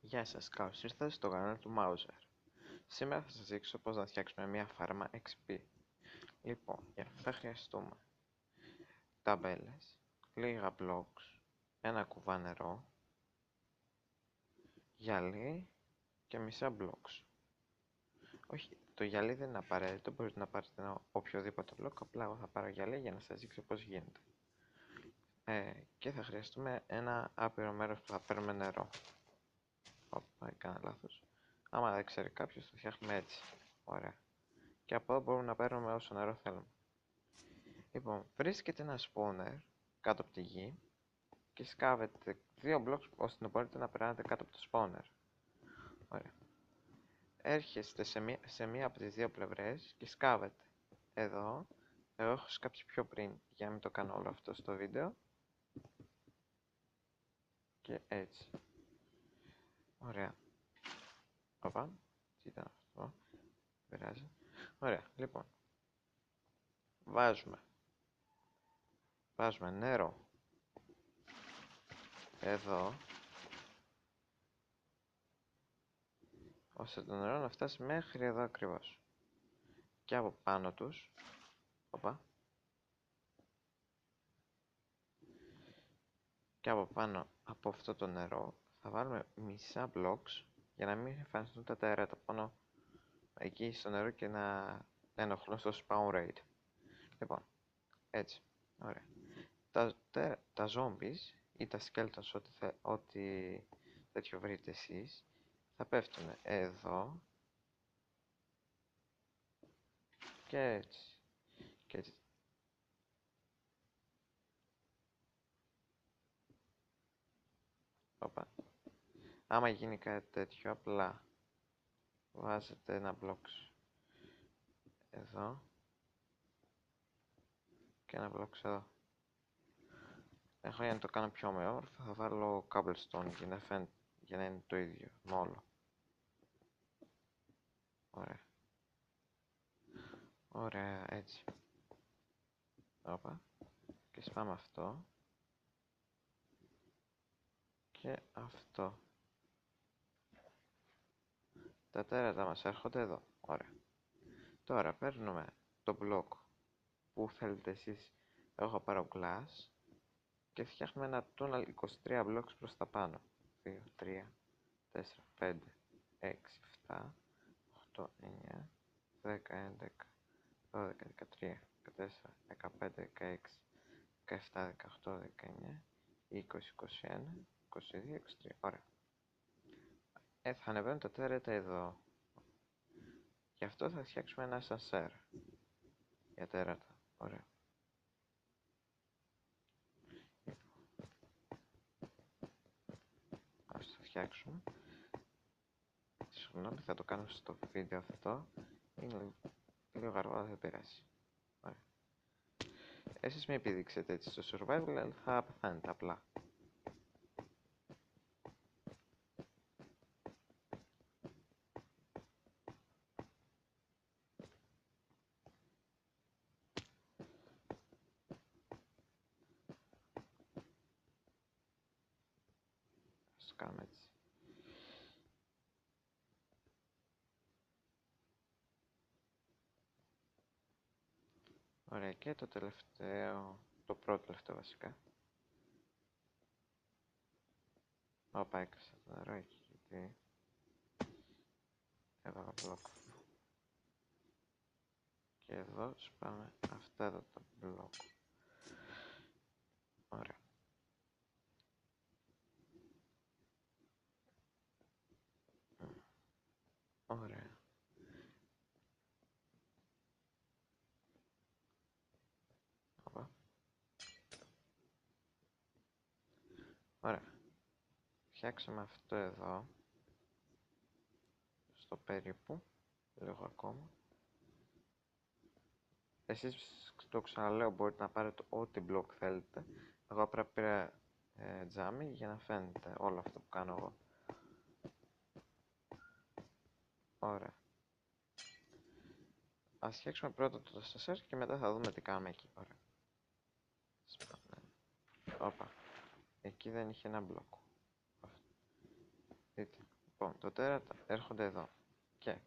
Γεια σας, καλώς ήρθατε στο κανάλι του Mauser. Σήμερα θα σας δείξω πώς να φτιάξουμε μια φάρμα XP. Λοιπόν, για αυτό θα χρειαστούμε ταμπέλες, λίγα blocks, ένα κουβά νερό, γυαλί και μισά blocks. Όχι, το γυαλί δεν είναι απαραίτητο, μπορείτε να πάρετε ένα οποιοδήποτε block, απλά εγώ θα πάρω γυαλί για να σας δείξω πώς γίνεται. Και θα χρειαστούμε ένα άπειρο μέρος που θα παίρνουμε νερό. Όπα, έκανα λάθος. Άμα δεν ξέρει κάποιος, το φτιάχνουμε έτσι. Ωραία. Και από εδώ μπορούμε να παίρνουμε όσο νερό θέλουμε. Λοιπόν, βρίσκεται ένα spawner κάτω από τη γη και σκάβετε δύο blocks ώστε να μπορείτε να περνάτε κάτω από το spawner. Ωραία. Έρχεστε σε μία από τις δύο πλευρές και σκάβετε. Εδώ, εγώ έχω σκάψει πιο πριν για να μην το κάνω όλο αυτό στο βίντεο. Και έτσι. Ωραία. Οπα, τι ήταν αυτό. Δεν πειράζει. Ωραία, λοιπόν. Βάζουμε νερό εδώ, ώστε το νερό να φτάσει μέχρι εδώ ακριβώς. Και από πάνω τους, οπα, και από πάνω από αυτό το νερό θα βάλουμε μισά blocks για να μην εμφανιστούν τα τέρατα πάνω εκεί στο νερό και να ενοχλούν στο spawn rate. Λοιπόν, έτσι, ωραία. Τα zombies ή τα skeletons, ό,τι τέτοιο βρείτε εσείς, θα πέφτουν εδώ και έτσι και έτσι. Οπα. Άμα γίνει κάτι τέτοιο, απλά βάζετε ένα blocks εδώ και ένα blocks εδώ. Εγώ για να το κάνω πιο όμορφο θα βάλω cobblestone για να είναι το ίδιο με όλο. Ωραία. Ωραία, έτσι. Όπα. Και σπάμε αυτό. Και αυτό. Τα τέρατα μας έρχονται εδώ. Ωραία. Τώρα παίρνουμε το block που θέλετε εσείς. Εγώ θα πάρω glass. Και φτιάχνουμε ένα tunnel 23 blocks προς τα πάνω. 2, 3, 4, 5, 6, 7, 8, 9, 10, 11, 12, 13, 14, 15, 16, 17, 18, 19, 20, 21, 22, 23. Ωραία. Θα ανεβαίνουν τα τέρατα εδώ. Γι' αυτό θα φτιάξουμε ένα ασανσέρ για τέρατα. Ωραία. Ας το φτιάξουμε. Συγγνώμη, θα το κάνω στο βίντεο αυτό. Είναι λίγο αργό, αλλά δεν πειράζει. Ωραία. Εσείς με επιδείξετε έτσι στο survival, αλλά θα πεθάνετε απλά. Ας το κάνουμε έτσι. Ωραία, και το τελευταίο, το πρώτο τελευταίο βασικά. Όπα, έκασα το νερό εκεί, γιατί έβαλα μπλοκ. Και εδώ σπάμε αυτά εδώ τα μπλοκ. Ωραία. Ωραία. Όπα. Ωραία. Φτιάξαμε αυτό εδώ. Στο περίπου. Λίγο ακόμα. Εσείς το ξαναλέω, μπορείτε να πάρετε ό,τι μπλοκ θέλετε. Εγώ απλά πήρα τζάμι για να φαίνεται όλο αυτό που κάνω εγώ. Ωραία. Ας φτιάξουμε πρώτα το ασανσέρ και μετά θα δούμε τι κάνουμε εκεί. Ωραία. Όπα. Εκεί δεν είχε ένα μπλοκ. Δείτε. Λοιπόν, το τέρατα έρχονται εδώ και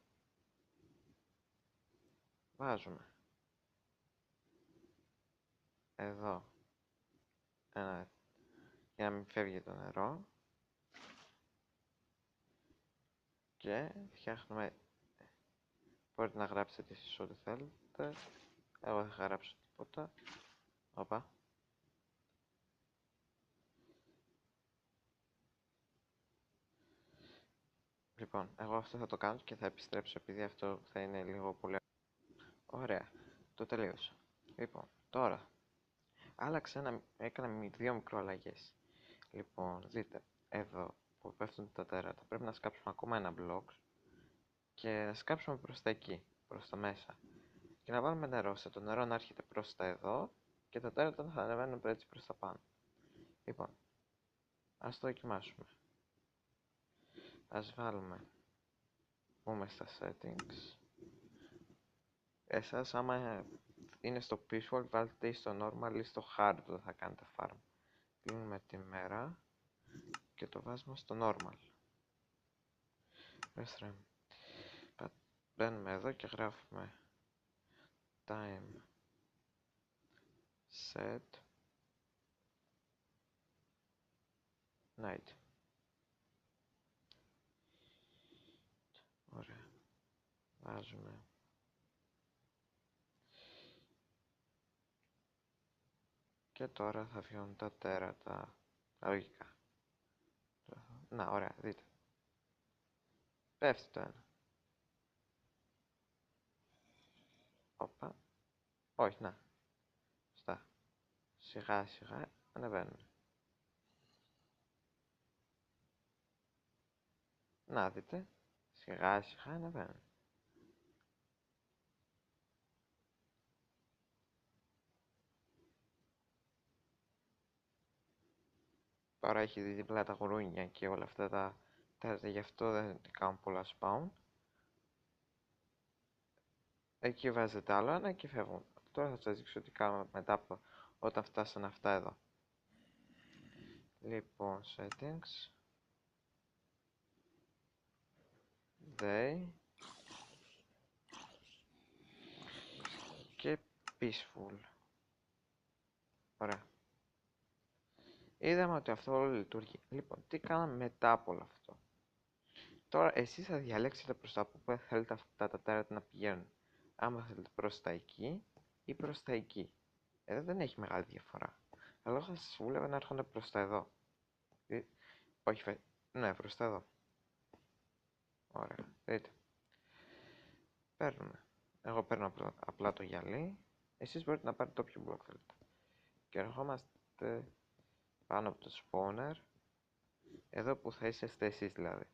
βάζουμε εδώ ένα, για να μην φεύγει το νερό, και φτιάχνουμε, μπορείτε να γράψετε εσείς ό,τι θέλετε, εγώ δεν θα γράψω τίποτα. Οπα. Λοιπόν, εγώ αυτό θα το κάνω και θα επιστρέψω, επειδή αυτό θα είναι λίγο πολύ. Ωραία, το τελείωσα. Λοιπόν, τώρα έκανα δύο μικροαλλαγές. Λοιπόν, δείτε, εδώ που πέφτουν τα τέρατα πρέπει να σκάψουμε ακόμα ένα μπλοκ και να σκάψουμε προς τα εκεί, προς τα μέσα, και να βάλουμε νερό, σε το νερό να έρχεται προς τα εδώ και τα τέρατα θα ανεβαίνουν έτσι προς τα πάνω. Λοιπόν, ας το δοκιμάσουμε. Ας πούμε στα settings. Εσάς άμα είναι στο peaceful, βάλτε ή στο normal ή στο hard που θα κάνετε farm. Κλείνουμε τη μέρα και το βάζουμε στο normal. Μπαίνουμε εδώ και γράφουμε time set night. Ωραία. Βάζουμε και τώρα θα βγουν τα τέρατα λογικά. Να, ωραία, δείτε. Πέφτει το ένα. Όπα. Όχι, να. Στα. Σιγά σιγά ανεβαίνουν. Να δείτε. Σιγά σιγά ανεβαίνουν. Τώρα έχει δει δίπλα τα γουρούνια και όλα αυτά τα τέρατα, γι' αυτό δεν κάνουν πολλά spawn. Εκεί βάζετε άλλο ένα και φεύγουν. Τώρα θα σας δείξω τι κάνουμε μετά από όταν φτάσαν αυτά εδώ. Λοιπόν, settings, day και peaceful. Ωραία. Είδαμε ότι αυτό όλο λειτουργεί. Λοιπόν, τι κάναμε μετά από όλο αυτό. Τώρα εσείς θα διαλέξετε προς τα που θέλετε αυτά τα τέρατα να πηγαίνουν. Άμα θέλετε προς τα εκεί ή προς τα εκεί. Εδώ δεν έχει μεγάλη διαφορά. Αλλά θα σας βούλευα να έρχονται προς τα εδώ. Όχι, ναι, προς τα εδώ. Ωραία, δείτε. Παίρνουμε. Εγώ παίρνω απλά το γυαλί. Εσείς μπορείτε να πάρετε όποιο μπλοκ θέλετε. Και ερχόμαστε πάνω από το spawner. Εδώ που θα είσαστε εσείς δηλαδή.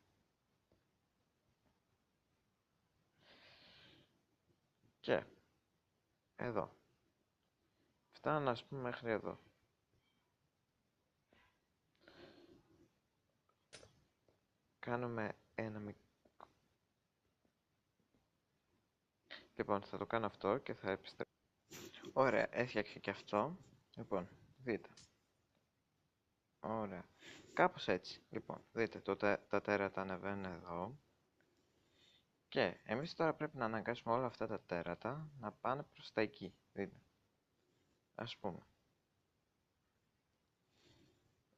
Και εδώ. Φτάνω ας πούμε μέχρι εδώ. Κάνουμε ένα μικρό. Λοιπόν, θα το κάνω αυτό και θα επιστρέψω. Ωραία, έφτιαξε και αυτό. Λοιπόν, δείτε. Ωραία. Κάπως έτσι. Λοιπόν, δείτε, τα τέρατα ανεβαίνουν εδώ. Και εμείς τώρα πρέπει να αναγκάσουμε όλα αυτά τα τέρατα να πάνε προς τα εκεί. Δείτε. Ας πούμε.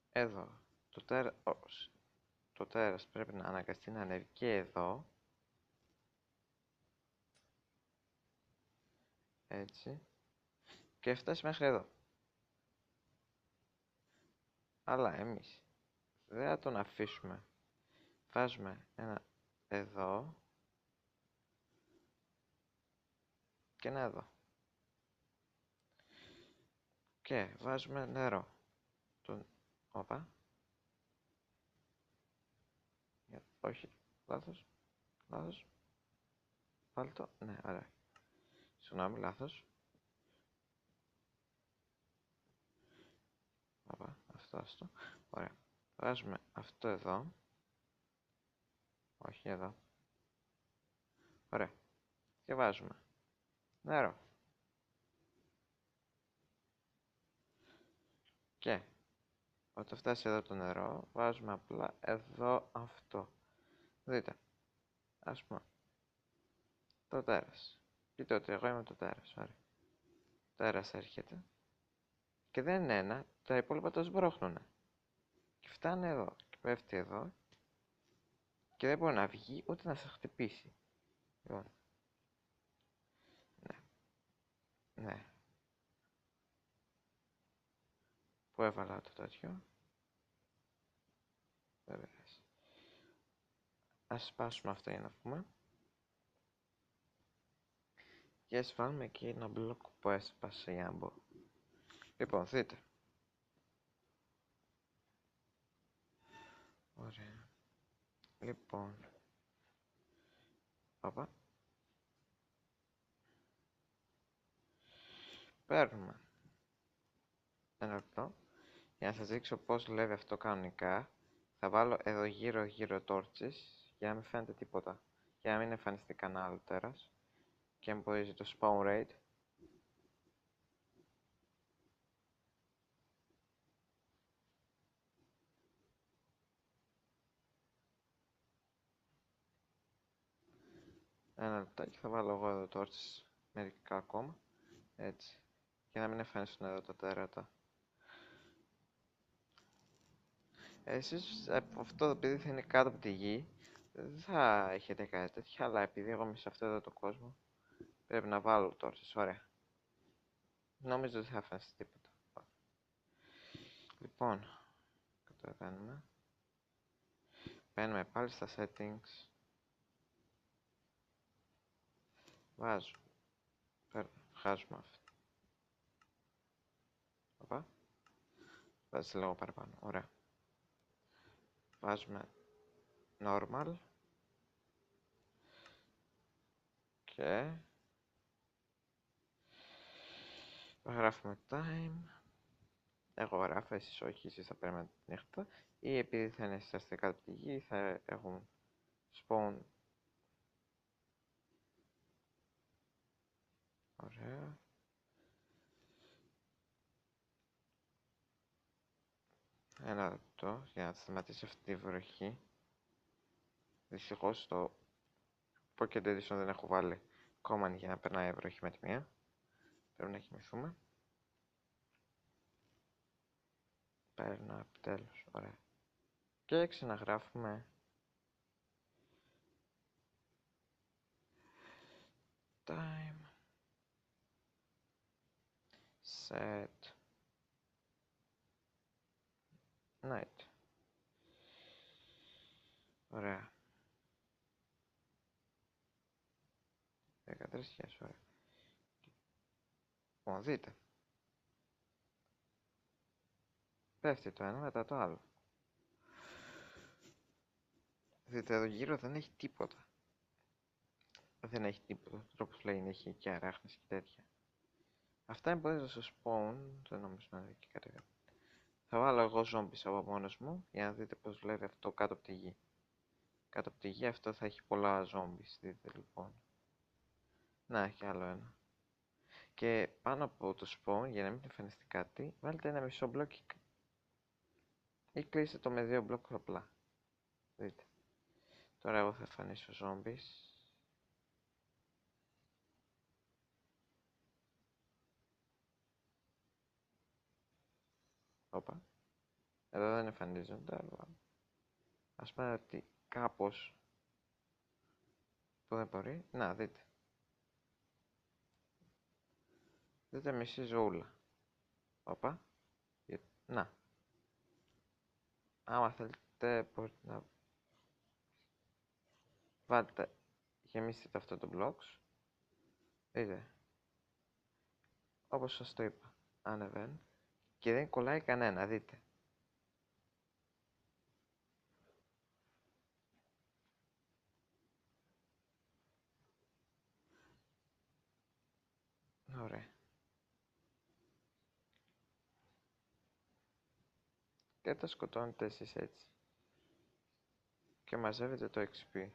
Εδώ. Το τέρας πρέπει να αναγκαστεί να ανέβει και εδώ. Έτσι. Και φτάσει μέχρι εδώ. Αλλά εμείς δεν θα τον αφήσουμε. Βάζουμε ένα εδώ και ένα εδώ. Και βάζουμε νερό. Όπα. Όχι. Λάθος. Λάθος. Πάλι το. Ναι, ωραία. Συγγνώμη, λάθος. Όπα. Αυτό. Ωραία. Βάζουμε αυτό εδώ. Όχι εδώ. Ωραία. Και βάζουμε νερό. Και όταν φτάσει εδώ το νερό, βάζουμε απλά εδώ αυτό. Δείτε. Ας πούμε. Το τέρας. Κοίτα ότι εγώ είμαι το τέρας. Ωραία. Τέρας έρχεται. Και δεν είναι ένα. Τα υπόλοιπα το σμπρώχνουνε. Και φτάνει εδώ. Και πέφτει εδώ. Και δεν μπορεί να βγει ούτε να σε χτυπήσει. Λοιπόν. Ναι. Ναι. Πού έβαλα το τέτοιο. Βέβαια. Ας σπάσουμε αυτό για να πούμε. Και ας βάλουμε εκεί ένα μπλοκ που έσπασε για να μπω. Λοιπόν, δείτε. Ωραία. Λοιπόν. Όπα. Παίρνουμε ένα λεπτό για να σας δείξω πώς δουλεύει αυτό κανονικά. Θα βάλω εδώ γύρω torches για να μην φαίνεται τίποτα. Για να μην εμφανιστεί κανένα άλλο τέρας. Και να εμποδίζει το spawn rate. Ένα λεπτάκι θα βάλω εγώ εδώ torches μερικά ακόμα. Έτσι. Για να μην εμφανιστούν εδώ τα τέρατα. Εσείς αυτό επειδή θα είναι κάτω από τη γη δεν θα έχετε κάτι τέτοιο, αλλά επειδή εγώ είμαι σε αυτό εδώ το κόσμο πρέπει να βάλω torches, ωραία. Νόμιζα ότι θα εμφανιστεί τίποτα. Λοιπόν, καταλαβαίνουμε. Μπαίνουμε πάλι στα settings. Βάζω. Βγάζουμε αυτό. Οπα. Βάζει λίγο παραπάνω. Ωραία. Βάζουμε normal. Και γράφουμε time. Εγώ γράφω, εσείς όχι, εσείς θα περιμένετε τη νύχτα. Ή επειδή θα είναι είσαστε κάτω από τη γη θα έχουν spawn. Ωραία. Ένα λεπτό για να σταματήσει αυτή τη βροχή. Δυστυχώς στο Pocket Edition δεν έχω βάλει command για να περνάει η βροχή με τη μία. Πρέπει να κοιμηθούμε. Παίρνω επιτέλους, ωραία. Και ξαναγράφουμε time set night. Ωραία. 13.000, ωραία. Λοιπόν, δείτε. Πέφτει το ένα μετά το άλλο. Δείτε εδώ γύρω δεν έχει τίποτα. Δεν έχει τίποτα. Τρόπος λέει να έχει και αράχνες και τέτοια. Αυτά εμποδίζουν στο spawn. Δεν νομίζω να είναι και κάτι. Θα βάλω εγώ zombies από μόνος μου για να δείτε πως δουλεύει αυτό κάτω από τη γη. Κάτω από τη γη αυτό θα έχει πολλά zombies. Δείτε λοιπόν. Να, έχει άλλο ένα. Και πάνω από το spawn, για να μην εμφανιστεί κάτι, βάλτε ένα μισό μπλοκ ή κλείστε το με 2 μπλοκ απλά. Δείτε. Τώρα εγώ θα εμφανίσω zombies. Όπα. Εδώ δεν εμφανίζονται, αλλά ας πούμε ότι κάπως που δεν μπορεί. Να, δείτε. Δείτε μισή ζωούλα. Όπα. Να. Άμα θέλετε μπορείτε να βάλτε, γεμίστε αυτό το blocks. Δείτε. Όπως σας το είπα. Ανεβαίνει. Και δεν κολλάει κανένα, δείτε. Ωραία. Και τα σκοτώνετε εσείς έτσι. Και μαζεύετε το XP.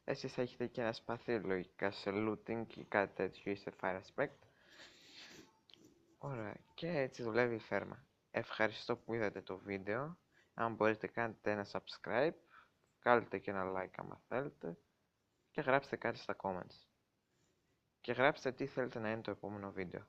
Εσείς θα έχετε και ένα σπαθί λογικά σε looting ή κάτι τέτοιο ή σε fire aspect. Ωραία. Και έτσι δουλεύει η φέρμα. Ευχαριστώ που είδατε το βίντεο. Αν μπορείτε κάντε ένα subscribe, κάντε και ένα like άμα θέλετε και γράψτε κάτι στα comments. Και γράψτε τι θέλετε να είναι το επόμενο βίντεο.